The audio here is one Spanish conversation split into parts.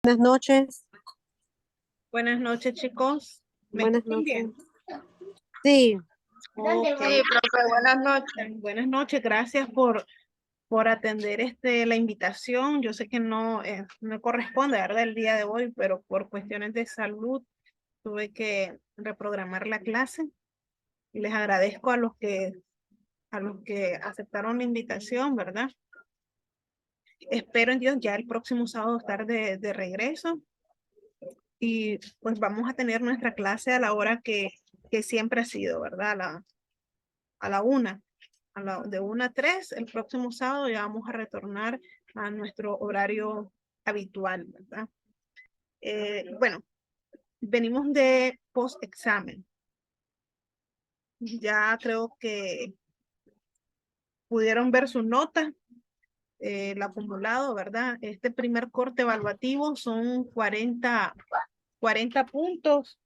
Buenas noches, Buenas noches, chicos. ¿Me buenas escuchan noches. bien? Sí, Ok. Sí, profe, buenas noches. Buenas noches. Gracias por atender la invitación. Yo sé que no corresponde, ¿verdad? El día de hoy, pero por cuestiones de salud tuve que reprogramar la clase y les agradezco a los que aceptaron la invitación, ¿verdad? Espero en Dios ya el próximo sábado estar de regreso y pues vamos a tener nuestra clase a la hora que siempre ha sido, ¿verdad? A la 1, de 1 a 3, el próximo sábado ya vamos a retornar a nuestro horario habitual, ¿verdad? Bueno, venimos de post-examen. Ya creo que pudieron ver sus notas, el acumulado, ¿verdad? Este primer corte evaluativo son 40 puntos.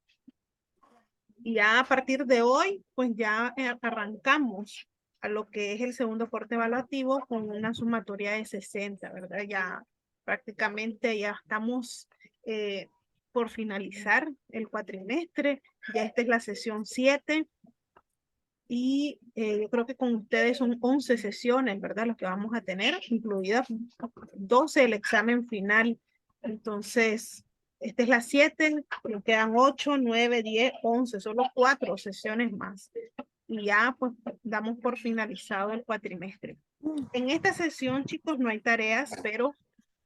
Y ya a partir de hoy, pues ya arrancamos a lo que es el segundo corte evaluativo con una sumatoria de 60, ¿verdad? Ya prácticamente ya estamos por finalizar el cuatrimestre, ya esta es la sesión 7 y yo creo que con ustedes son 11 sesiones, ¿verdad? Lo que vamos a tener, incluidas 12 el examen final. Entonces, esta es la 7, nos quedan 8, 9, 10, 11, solo 4 sesiones más. Y ya pues damos por finalizado el cuatrimestre. En esta sesión, chicos, no hay tareas, pero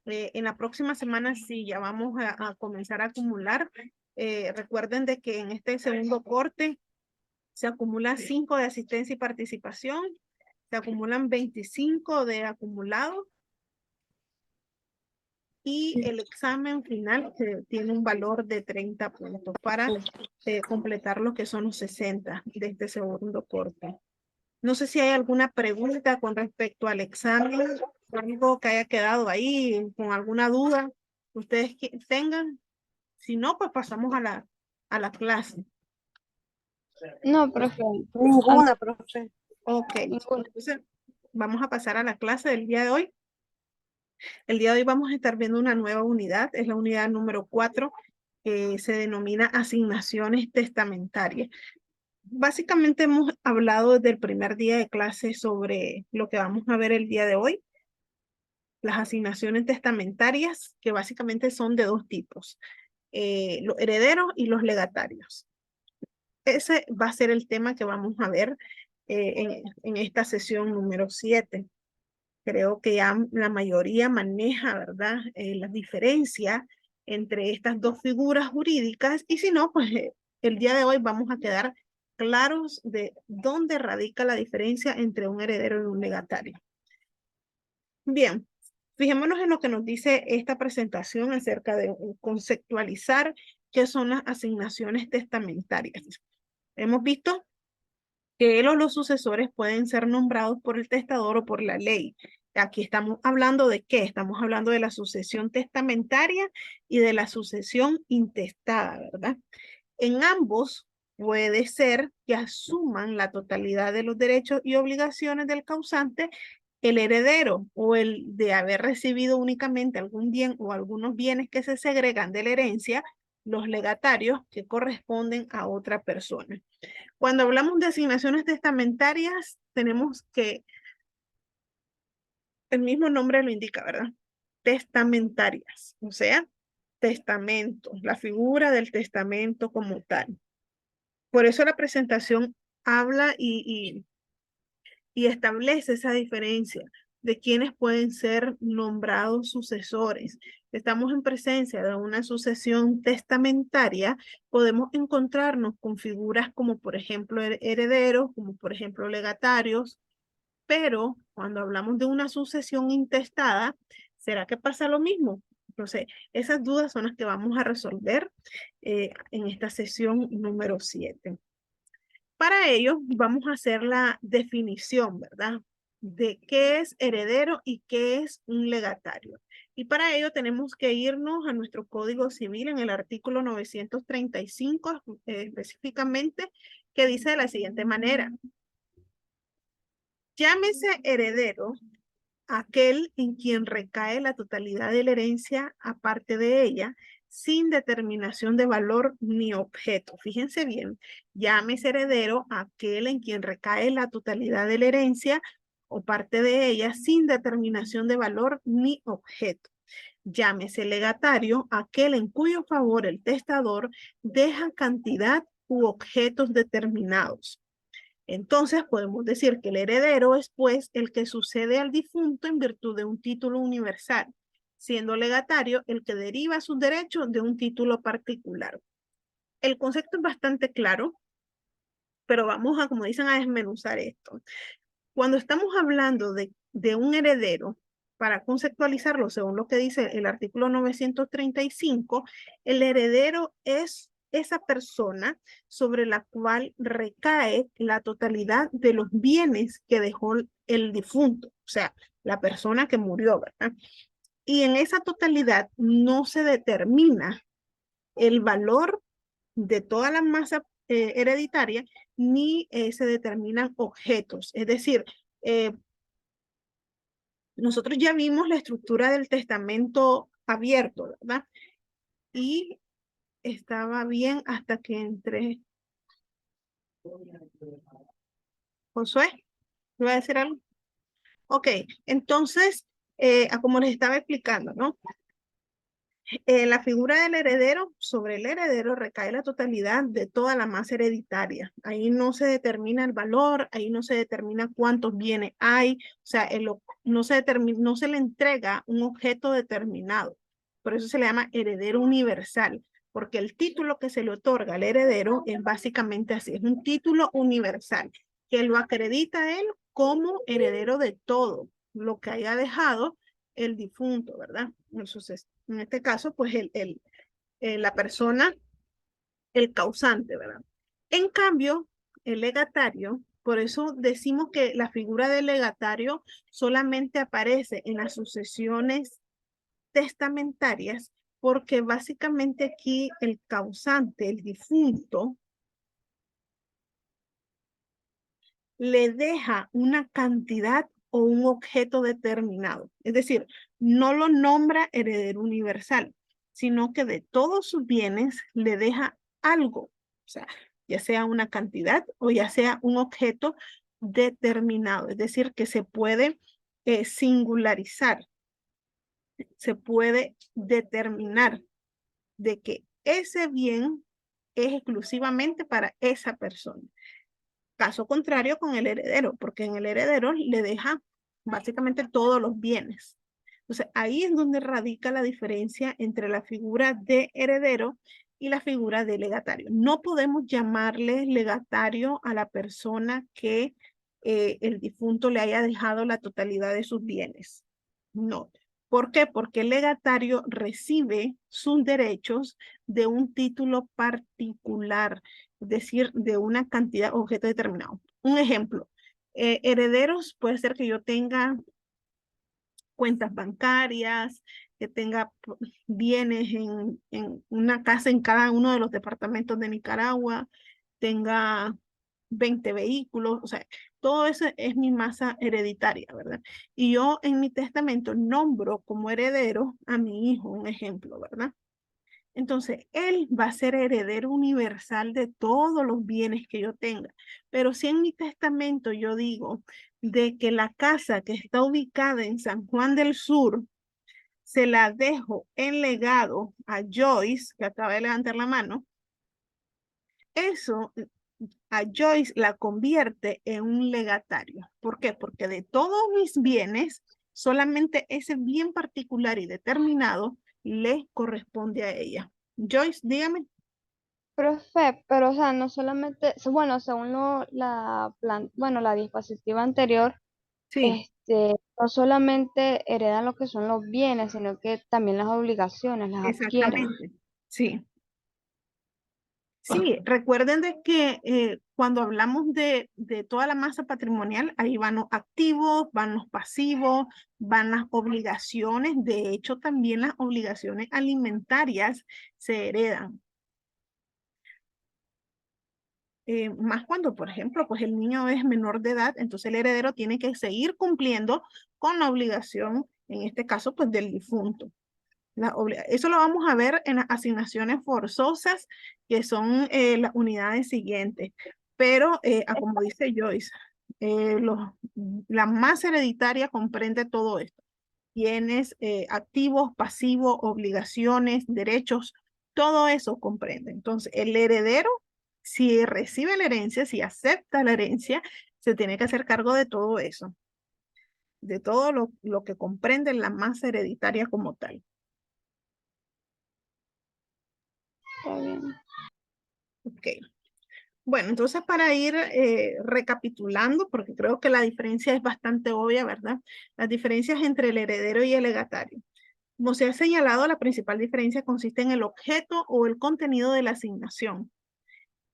en la próxima semana sí, ya vamos a comenzar a acumular. Recuerden de que en este segundo corte se acumulan 5 de asistencia y participación, se acumulan 25 de acumulado y el examen final tiene un valor de 30 puntos para completar lo que son los 60 de este segundo corte. No sé si hay alguna pregunta con respecto al examen, algo que haya quedado ahí, con alguna duda que ustedes tengan. Si no, pues pasamos a la clase. No, profe, ninguna, profe. Ok, ninguna. entonces vamos a pasar a la clase del día de hoy. El día de hoy vamos a estar viendo una nueva unidad, es la unidad número 4, que se denomina asignaciones testamentarias. Básicamente hemos hablado desde el primer día de clase sobre lo que vamos a ver el día de hoy, las asignaciones testamentarias, que básicamente son de dos tipos, los herederos y los legatarios. Ese va a ser el tema que vamos a ver en esta sesión número 7. Creo que ya la mayoría maneja, ¿verdad? La diferencia entre estas dos figuras jurídicas y si no, pues el día de hoy vamos a quedar claros de dónde radica la diferencia entre un heredero y un legatario. Bien, fijémonos en lo que nos dice esta presentación acerca de conceptualizar qué son las asignaciones testamentarias. Hemos visto que él o los sucesores pueden ser nombrados por el testador o por la ley. Aquí estamos hablando de qué? Estamos hablando de la sucesión testamentaria y de la sucesión intestada, ¿verdad? En ambos puede ser que asuman la totalidad de los derechos y obligaciones del causante el heredero o el de haber recibido únicamente algún bien o algunos bienes que se segregan de la herencia, los legatarios que corresponden a otra persona. Cuando hablamos de asignaciones testamentarias, tenemos que, el mismo nombre lo indica, ¿verdad? Testamentarias, o sea, testamento, la figura del testamento como tal. Por eso la presentación habla y establece esa diferencia de quienes pueden ser nombrados sucesores. Estamos en presencia de una sucesión testamentaria, podemos encontrarnos con figuras como por ejemplo herederos, como por ejemplo legatarios, pero cuando hablamos de una sucesión intestada, ¿será que pasa lo mismo? Entonces, esas dudas son las que vamos a resolver en esta sesión número 7. Para ello, vamos a hacer la definición, ¿verdad? De qué es heredero y qué es un legatario. Y para ello tenemos que irnos a nuestro Código Civil en el artículo 935 específicamente, que dice de la siguiente manera. Llámese heredero aquel en quien recae la totalidad de la herencia aparte de ella, sin determinación de valor ni objeto. Fíjense bien, llámese heredero aquel en quien recae la totalidad de la herencia o parte de ella, sin determinación de valor ni objeto. Llámese legatario aquel en cuyo favor el testador deja cantidad u objetos determinados. Entonces podemos decir que el heredero es pues el que sucede al difunto en virtud de un título universal, siendo legatario el que deriva sus derechos de un título particular. El concepto es bastante claro, pero vamos a, como dicen, a desmenuzar esto. Cuando estamos hablando de un heredero, para conceptualizarlo según lo que dice el artículo 935, el heredero es esa persona sobre la cual recae la totalidad de los bienes que dejó el difunto, o sea, la persona que murió, ¿verdad? Y en esa totalidad no se determina el valor de toda la masa hereditaria, ni se determinan objetos. Es decir, nosotros ya vimos la estructura del testamento abierto, ¿verdad? Y estaba bien hasta que entré. Josué, ¿me va a decir algo? Ok, entonces, como les estaba explicando, ¿no? La figura del heredero, sobre el heredero recae la totalidad de toda la masa hereditaria. Ahí no se determina el valor, ahí no se determina cuántos bienes hay, o sea, no se le entrega un objeto determinado. Por eso se le llama heredero universal, porque el título que se le otorga al heredero es básicamente así, es un título universal que lo acredita a él como heredero de todo lo que haya dejado el difunto, ¿verdad? Entonces, en este caso, pues la persona, el causante, ¿verdad? En cambio, el legatario, por eso decimos que la figura del legatario solamente aparece en las sucesiones testamentarias, porque básicamente aquí el causante, el difunto, le deja una cantidad o un objeto determinado. Es decir, no lo nombra heredero universal, sino que de todos sus bienes le deja algo, o sea, ya sea una cantidad o ya sea un objeto determinado. Es decir, que se puede singularizar, se puede determinar de que ese bien es exclusivamente para esa persona. Caso contrario con el heredero, porque en el heredero le deja básicamente todos los bienes. Entonces, ahí es donde radica la diferencia entre la figura de heredero y la figura de legatario. No podemos llamarle legatario a la persona que el difunto le haya dejado la totalidad de sus bienes. No. ¿Por qué? Porque el legatario recibe sus derechos de un título particular, es decir, de una cantidad objeto determinado. Un ejemplo, herederos puede ser que yo tenga cuentas bancarias, que tenga bienes en una casa en cada uno de los departamentos de Nicaragua, tenga 20 vehículos, o sea, todo eso es mi masa hereditaria, ¿verdad? Y yo en mi testamento nombro como heredero a mi hijo, un ejemplo, ¿verdad? Entonces, él va a ser heredero universal de todos los bienes que yo tenga. Pero si en mi testamento yo digo de que la casa que está ubicada en San Juan del Sur, se la dejo en legado a Joyce, que acaba de levantar la mano, eso a Joyce la convierte en un legatario. ¿Por qué? Porque de todos mis bienes, solamente ese bien particular y determinado le corresponde a ella. Joyce, dígame. Profe, pero o sea, no solamente, bueno, según bueno, la diapositiva anterior, Sí, no solamente heredan lo que son los bienes, sino que también las obligaciones las adquieren. exactamente. Sí. Sí, recuerden de que cuando hablamos de toda la masa patrimonial, ahí van los activos, van los pasivos, van las obligaciones. De hecho, también las obligaciones alimentarias se heredan. más cuando, por ejemplo, pues el niño es menor de edad, entonces el heredero tiene que seguir cumpliendo con la obligación, en este caso, pues del difunto. Eso lo vamos a ver en las asignaciones forzosas, que son las unidades siguientes. Pero, como dice Joyce, la masa hereditaria comprende todo esto. Tienes activos, pasivos, obligaciones, derechos, todo eso comprende. Entonces, el heredero, si recibe la herencia, si acepta la herencia, se tiene que hacer cargo de todo eso, de todo lo que comprende la masa hereditaria como tal. Está bien. Ok. Bueno, entonces para ir recapitulando, porque creo que la diferencia es bastante obvia, ¿verdad? Las diferencias entre el heredero y el legatario. Como se ha señalado, la principal diferencia consiste en el objeto o el contenido de la asignación.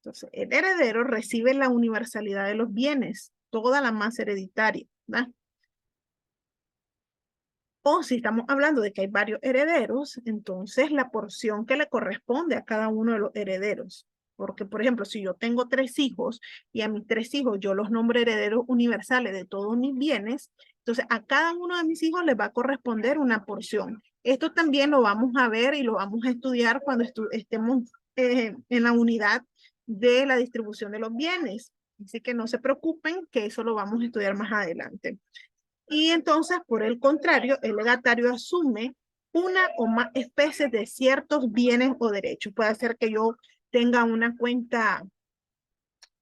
Entonces, el heredero recibe la universalidad de los bienes, toda la masa hereditaria, ¿verdad? O si estamos hablando de que hay varios herederos, entonces la porción que le corresponde a cada uno de los herederos. Porque, por ejemplo, si yo tengo 3 hijos y a mis 3 hijos yo los nombro herederos universales de todos mis bienes, entonces a cada uno de mis hijos les va a corresponder una porción. Esto también lo vamos a ver y lo vamos a estudiar cuando estemos en la unidad de la distribución de los bienes. Así que no se preocupen, que eso lo vamos a estudiar más adelante. Y entonces, por el contrario, el legatario asume una o más especies de ciertos bienes o derechos. Puede ser que yo tenga una cuenta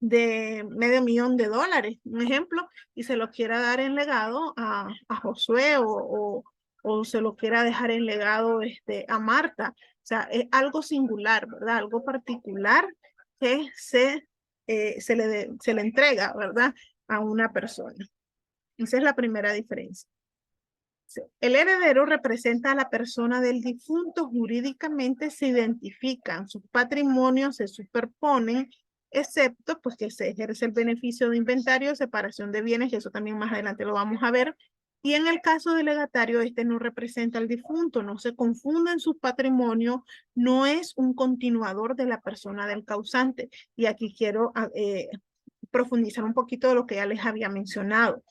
de $500,000, un ejemplo, y se lo quiera dar en legado a Josué o se lo quiera dejar en legado a Marta. O sea, es algo singular, ¿verdad? Algo particular que se le entrega, ¿verdad? A una persona. Esa es la primera diferencia. El heredero representa a la persona del difunto. Jurídicamente se identifican, sus patrimonios se superponen, excepto pues que se ejerce el beneficio de inventario, separación de bienes, y eso también más adelante lo vamos a ver. Y en el caso del legatario, este no representa al difunto, no se confunden sus patrimonios, no es un continuador de la persona del causante. Y aquí quiero profundizar un poquito de lo que ya les había mencionado.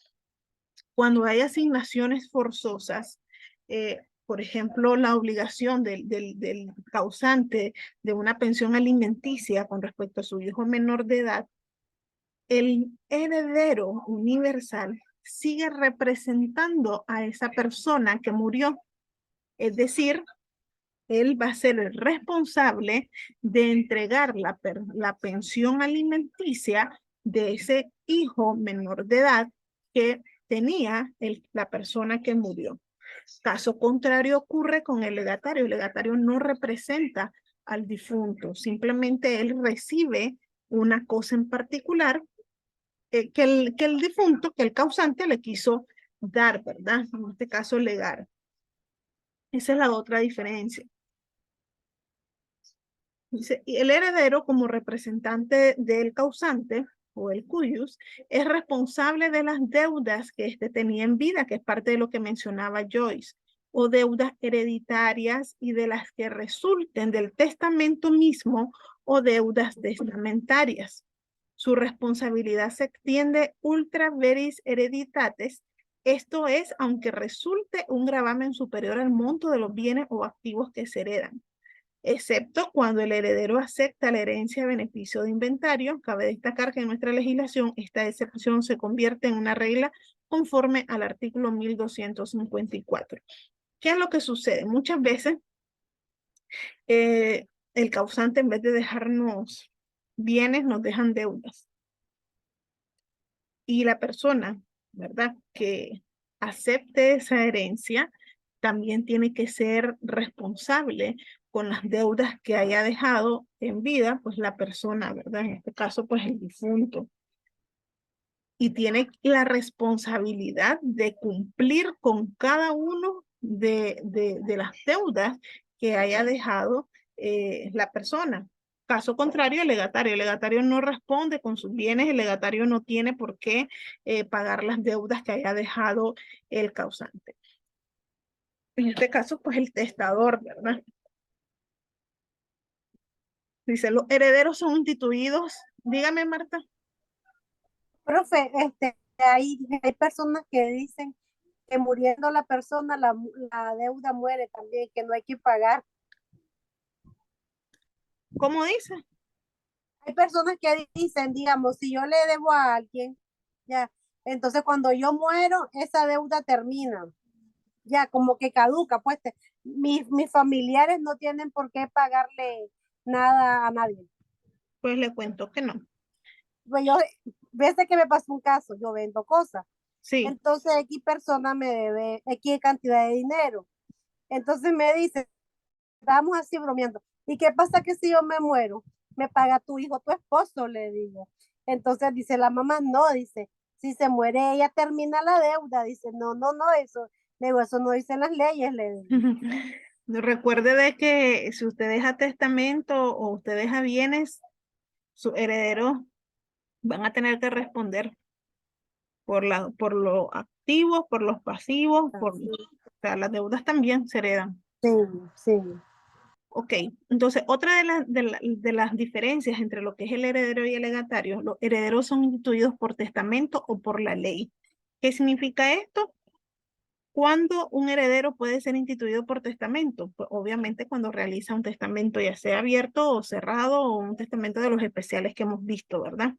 Cuando hay asignaciones forzosas, por ejemplo, la obligación del causante de una pensión alimenticia con respecto a su hijo menor de edad, el heredero universal sigue representando a esa persona que murió. Es decir, él va a ser el responsable de entregar la pensión alimenticia de ese hijo menor de edad que tenía la persona que murió. Caso contrario ocurre con el legatario. El legatario no representa al difunto, simplemente él recibe una cosa en particular que el difunto, que el causante le quiso dar, ¿verdad? En este caso, legar. Esa es la otra diferencia. Dice, y el heredero, como representante del causante o el cuius, es responsable de las deudas que éste tenía en vida, que es parte de lo que mencionaba Joyce, o deudas hereditarias y de las que resulten del testamento mismo o deudas testamentarias. Su responsabilidad se extiende ultra veris hereditates, esto es, aunque resulte un gravamen superior al monto de los bienes o activos que se heredan, excepto cuando el heredero acepta la herencia a beneficio de inventario. Cabe destacar que en nuestra legislación esta excepción se convierte en una regla conforme al artículo 1254. ¿Qué es lo que sucede? Muchas veces el causante, en vez de dejarnos bienes, nos dejan deudas. Y la persona, ¿verdad?, que acepte esa herencia también tiene que ser responsable con las deudas que haya dejado en vida, pues la persona, ¿verdad? En este caso, pues el difunto. Y tiene la responsabilidad de cumplir con cada uno de las deudas que haya dejado la persona. Caso contrario, el legatario no responde con sus bienes, el legatario no tiene por qué pagar las deudas que haya dejado el causante. En este caso, pues el testador, ¿verdad? Dice, los herederos son instituidos Dígame, Marta. Profe, hay personas que dicen que muriendo la persona, la deuda muere también, que no hay que pagar. ¿Cómo dice? Hay personas que dicen, digamos, si yo le debo a alguien, ya, entonces cuando yo muero, esa deuda termina, ya, como que caduca, pues mis familiares no tienen por qué pagarle nada a nadie. Pues le cuento que no. Pues yo, veces que me pasó un caso, yo vendo cosas, Sí. entonces X persona me debe X cantidad de dinero, entonces me dice, estábamos así bromeando, ¿y qué pasa que si yo me muero? Me paga tu hijo, tu esposo, le digo. Entonces dice la mamá, no, dice, si se muere ella termina la deuda, dice, no, no, no, eso, le digo, eso no dicen las leyes, le digo. Recuerde de que si usted deja testamento o usted deja bienes, sus herederos van a tener que responder por los activos, por los pasivos, o sea, las deudas también se heredan. Sí, sí, Ok, entonces otra de las diferencias entre lo que es el heredero y el legatario, los herederos son instituidos por testamento o por la ley. ¿Qué significa esto? ¿Cuándo un heredero puede ser instituido por testamento? Pues obviamente cuando realiza un testamento ya sea abierto o cerrado o un testamento de los especiales que hemos visto, ¿verdad?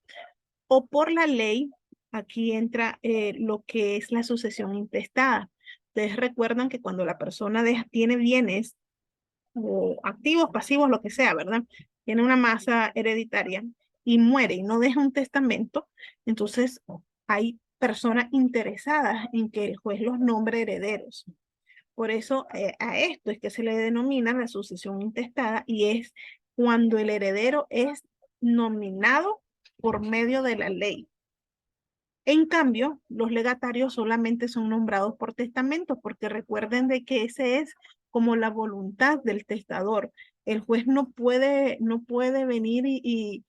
O por la ley, aquí entra lo que es la sucesión intestada. Ustedes recuerdan que cuando la persona tiene bienes o activos, pasivos, lo que sea, ¿verdad? Tiene una masa hereditaria y muere y no deja un testamento, entonces hay personas interesadas en que el juez los nombre herederos. Por eso a esto es que se le denomina la sucesión intestada y es cuando el heredero es nominado por medio de la ley. En cambio, los legatarios solamente son nombrados por testamento, porque recuerden de que ese es como la voluntad del testador. El juez no puede venir y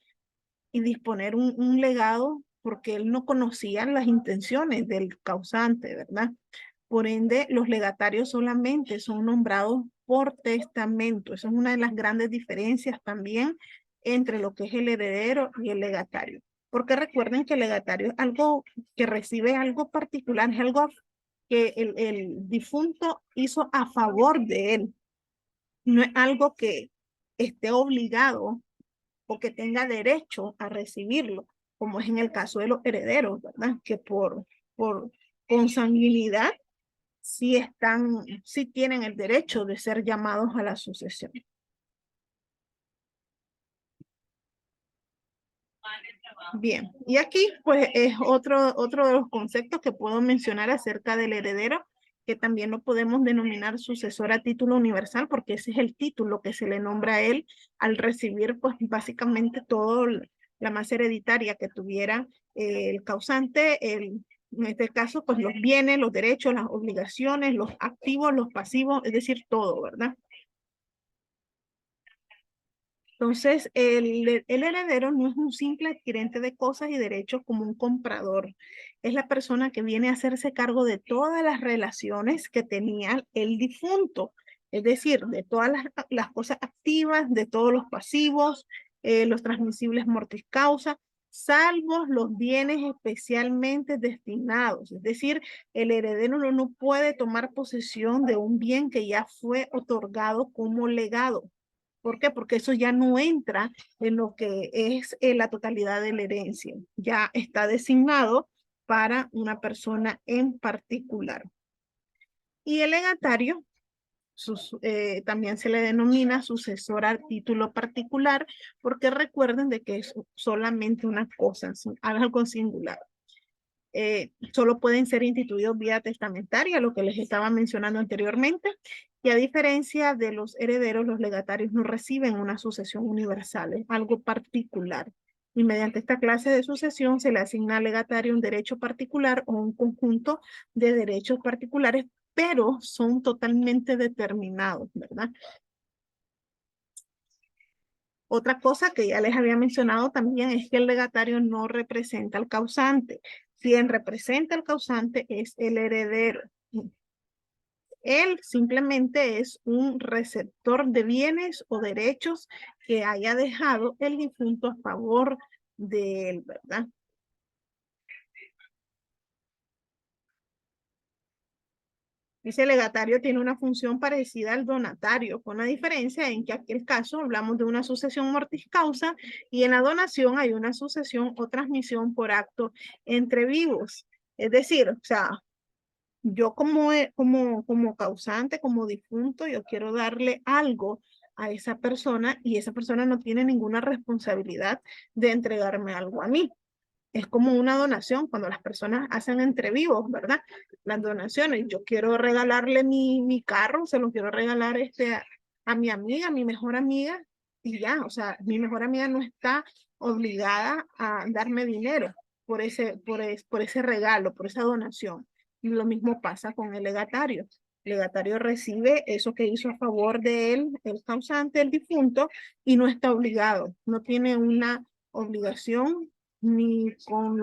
disponer un legado porque él no conocía las intenciones del causante, ¿verdad? Por ende, los legatarios solamente son nombrados por testamento. Esa es una de las grandes diferencias también entre lo que es el heredero y el legatario. Porque recuerden que el legatario es algo que recibe algo particular, es algo que el difunto hizo a favor de él. No es algo que esté obligado o que tenga derecho a recibirlo, como es en el caso de los herederos, ¿verdad? Que por consanguinidad sí tienen el derecho de ser llamados a la sucesión. Bien, y aquí pues es otro de los conceptos que puedo mencionar acerca del heredero, que también lo podemos denominar sucesor a título universal, porque ese es el título que se le nombra a él al recibir pues básicamente todo la masa hereditaria que tuviera el causante, en este caso pues los bienes, los derechos, las obligaciones, los activos, los pasivos, es decir, todo, ¿verdad? Entonces, el heredero no es un simple adquirente de cosas y derechos como un comprador. Es la persona que viene a hacerse cargo de todas las relaciones que tenía el difunto. Es decir, de todas las cosas activas, de todos los pasivos, los transmisibles mortis causa, salvo los bienes especialmente destinados. Es decir, el heredero no puede tomar posesión de un bien que ya fue otorgado como legado. ¿Por qué? Porque eso ya no entra en lo que es la totalidad de la herencia. Ya está designado para una persona en particular. Y el legatario también se le denomina sucesor a título particular, porque recuerden de que es solamente una cosa, algo singular. Solo pueden ser instituidos vía testamentaria, lo que les estaba mencionando anteriormente, y a diferencia de los herederos, los legatarios no reciben una sucesión universal, es algo particular. Y mediante esta clase de sucesión se le asigna al legatario un derecho particular o un conjunto de derechos particulares, pero son totalmente determinados, ¿verdad? Otra cosa que ya les había mencionado también es que el legatario no representa al causante. Quien representa al causante es el heredero. Él simplemente es un receptor de bienes o derechos que haya dejado el difunto a favor de él, ¿verdad? Ese legatario tiene una función parecida al donatario, con la diferencia en que en aquel caso hablamos de una sucesión mortis causa y en la donación hay una sucesión o transmisión por acto entre vivos. Es decir, o sea, yo como causante, como difunto, yo quiero darle algo a esa persona y esa persona no tiene ninguna responsabilidad de entregarme algo a mí. Es como una donación cuando las personas hacen entre vivos, ¿verdad? Las donaciones. Yo quiero regalarle mi carro, se lo quiero regalar a mi amiga, a mi mejor amiga, y ya, o sea, mi mejor amiga no está obligada a darme dinero por ese regalo, por esa donación. Y lo mismo pasa con el legatario. El legatario recibe eso que hizo a favor de él, el causante, el difunto, y no está obligado, no tiene una obligación ni con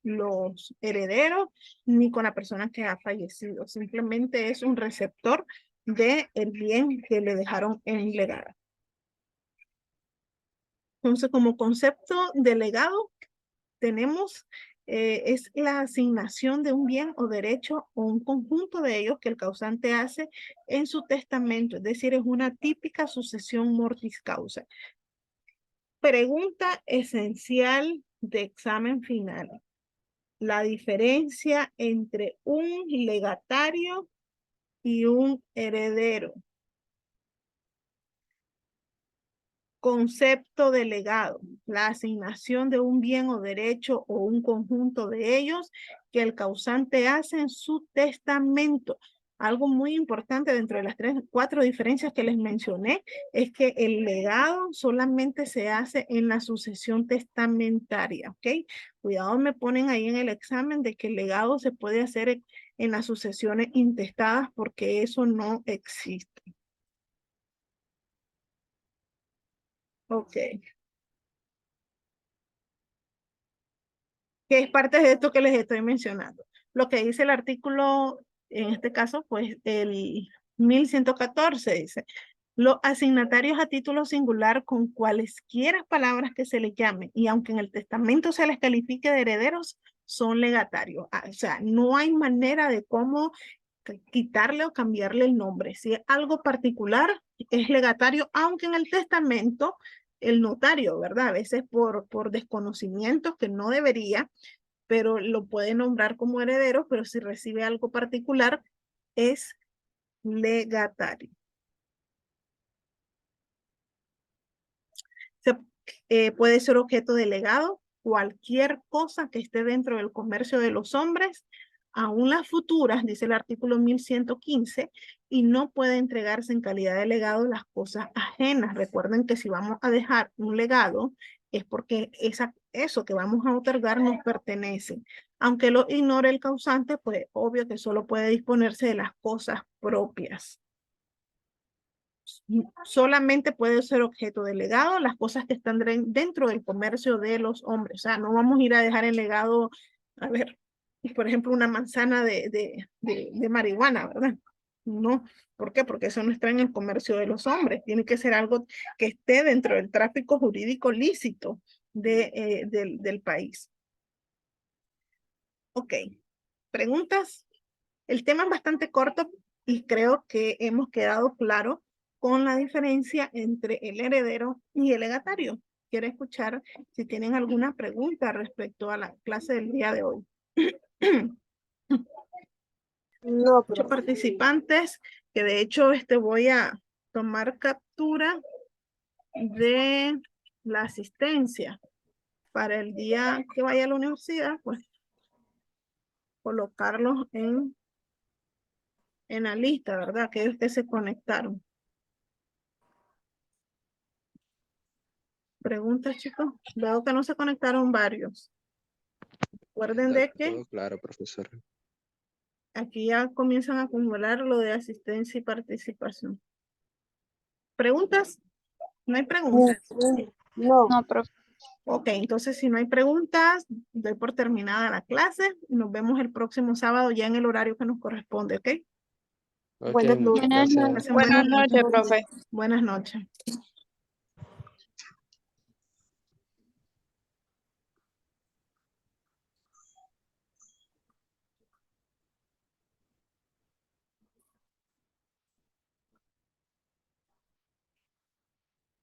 los herederos, ni con la persona que ha fallecido. Simplemente es un receptor del bien que le dejaron en legado. Entonces, como concepto de legado, tenemos es la asignación de un bien o derecho o un conjunto de ellos que el causante hace en su testamento, es decir, es una típica sucesión mortis causa. Pregunta esencial de examen final. La diferencia entre un legatario y un heredero. Concepto de legado, la asignación de un bien o derecho o un conjunto de ellos que el causante hace en su testamento. Algo muy importante dentro de las 4 diferencias que les mencioné es que el legado solamente se hace en la sucesión testamentaria, ¿ok? Cuidado, me ponen ahí en el examen de que el legado se puede hacer en las sucesiones intestadas porque eso no existe. Ok. Que es parte de esto que les estoy mencionando. Lo que dice el artículo, en este caso, pues el 1114 dice, los asignatarios a título singular con cualesquiera palabras que se les llame y aunque en el testamento se les califique de herederos, son legatarios. O sea, no hay manera de cómo quitarle o cambiarle el nombre. Si es algo particular, es legatario, aunque en el testamento el notario, ¿verdad? A veces por desconocimientos que no debería, pero lo puede nombrar como heredero, pero si recibe algo particular, es legatario. Puede ser objeto de legado cualquier cosa que esté dentro del comercio de los hombres, aún las futuras, dice el artículo 1115, y no puede entregarse en calidad de legado las cosas ajenas. Recuerden que si vamos a dejar un legado, es porque eso que vamos a otorgar nos pertenece. Aunque lo ignore el causante, pues obvio que solo puede disponerse de las cosas propias. Solamente puede ser objeto de legado las cosas que están dentro del comercio de los hombres. O sea, no vamos a ir a dejar en legado, a ver, por ejemplo, una manzana de marihuana, ¿verdad? No. ¿Por qué? Porque eso no está en el comercio de los hombres. Tiene que ser algo que esté dentro del tráfico jurídico lícito del país. Ok. ¿Preguntas? El tema es bastante corto y creo que hemos quedado claro con la diferencia entre el heredero y el legatario. Quiero escuchar si tienen alguna pregunta respecto a la clase del día de hoy. No, Muchos participantes que de hecho voy a tomar captura de la asistencia para el día que vaya a la universidad, pues colocarlos en la lista, ¿verdad? Aquellos que se conectaron. Preguntas, chicos. Veo que no se conectaron varios. Recuerden de que Todo claro, profesor. aquí ya comienzan a acumular lo de asistencia y participación. ¿Preguntas? ¿No hay preguntas? no. No, profe. Ok, entonces si no hay preguntas, doy por terminada la clase. Nos vemos el próximo sábado ya en el horario que nos corresponde, ¿ok? Ok, Buenas muchas noches. Buenas gracias. noches. Pasen Buenas buenas noches, noches. profe. Buenas noches.